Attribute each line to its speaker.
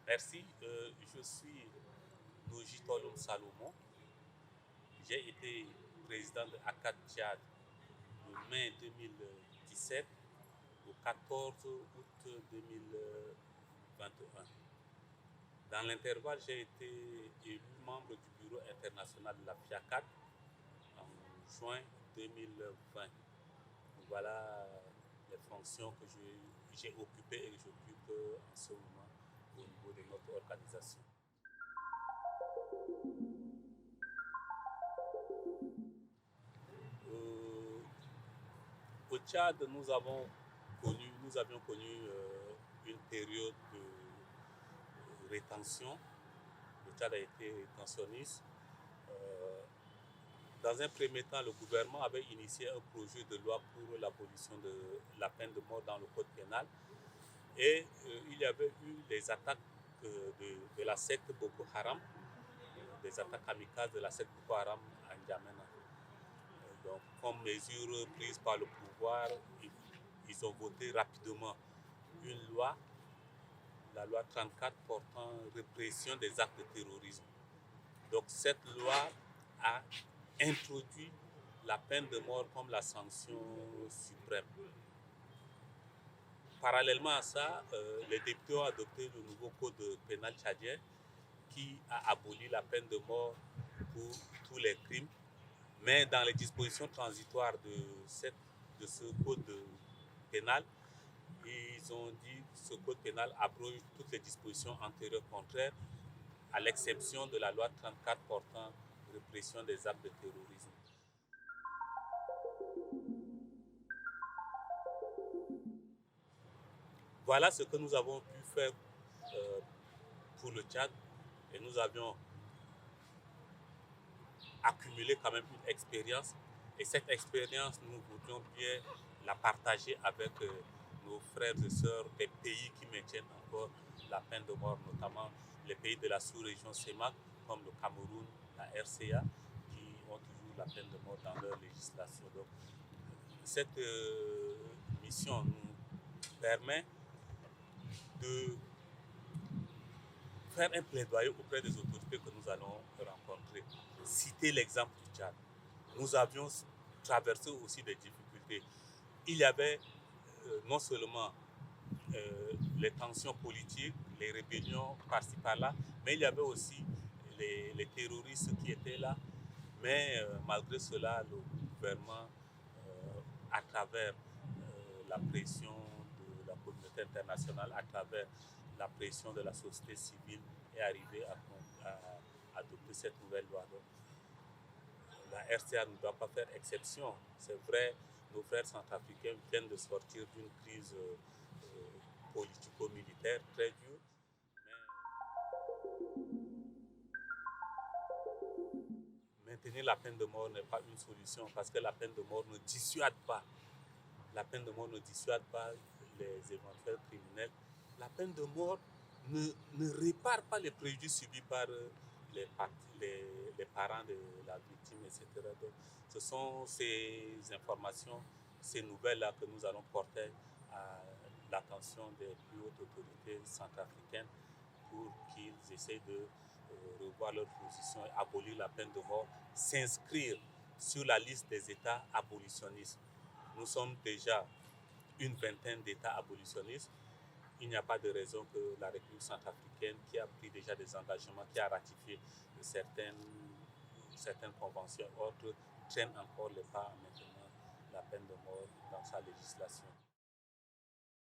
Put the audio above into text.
Speaker 1: Merci. Je suis Noji Toloum Salomon. J'ai été président de ACAD Tchad de mai 2017 au 14 août 2021. Dans l'intervalle, j'ai été élu membre du bureau international de la FIACAD en juin 2020. Voilà les fonctions que j'ai occupées et que j'occupe en ce moment au niveau de notre organisation. Au Tchad, nous avions connu une période de rétention. Le Tchad a été rétentionniste. Dans un premier temps, le gouvernement avait initié un projet de loi pour l'abolition de la peine de mort dans le code pénal. Et il y avait eu des attaques de la secte Boko Haram, des attaques amicales de la secte Boko Haram à N'Djamena. Donc, comme mesure prise par le pouvoir, ils ont voté rapidement une loi, la loi 34 portant répression des actes de terrorisme. Donc, cette loi a introduit la peine de mort comme la sanction suprême. Parallèlement à ça, les députés ont adopté le nouveau code pénal tchadien qui a aboli la peine de mort pour tous les crimes. Mais dans les dispositions transitoires de ce code pénal, ils ont dit que ce code pénal abroge toutes les dispositions antérieures contraires, à l'exception de la loi 34 portant répression des actes de terrorisme. Voilà ce que nous avons pu faire pour le Tchad, et nous avions accumulé quand même une expérience, et cette expérience, nous voudrions bien la partager avec nos frères et sœurs des pays qui maintiennent encore la peine de mort, notamment les pays de la sous-région CEMAC, comme le Cameroun, la RCA, qui ont toujours la peine de mort dans leur législation. Donc, cette mission nous permet de faire un plaidoyer auprès des autorités que nous allons rencontrer. Citer l'exemple du Tchad. Nous avions traversé aussi des difficultés. Il y avait non seulement les tensions politiques, les rébellions par-ci par-là, mais il y avait aussi les terroristes qui étaient là. Mais malgré cela, le gouvernement, à travers la pression de la communauté internationale, à travers la pression de la société civile, est arrivé à adopter cette nouvelle loi. Donc, la RCA ne doit pas faire exception. C'est vrai, nos frères centrafricains viennent de sortir d'une crise politico-militaire très dure. Mais maintenir la peine de mort n'est pas une solution, parce que la peine de mort ne dissuade pas. La peine de mort ne dissuade pas les éventuels criminels. La peine de mort ne répare pas les préjudices subis par les parents de la victime, etc. Donc, ce sont ces informations, ces nouvelles-là que nous allons porter à l'attention des plus hautes autorités centrafricaines pour qu'ils essayent de revoir leur position et abolir la peine de mort, s'inscrire sur la liste des États abolitionnistes. Nous sommes déjà une vingtaine d'États abolitionnistes. Il n'y a pas de raison que la République centrafricaine, qui a pris déjà des engagements, qui a ratifié certaines conventions, autres, traîne encore les pas en maintenant la peine de mort dans sa législation.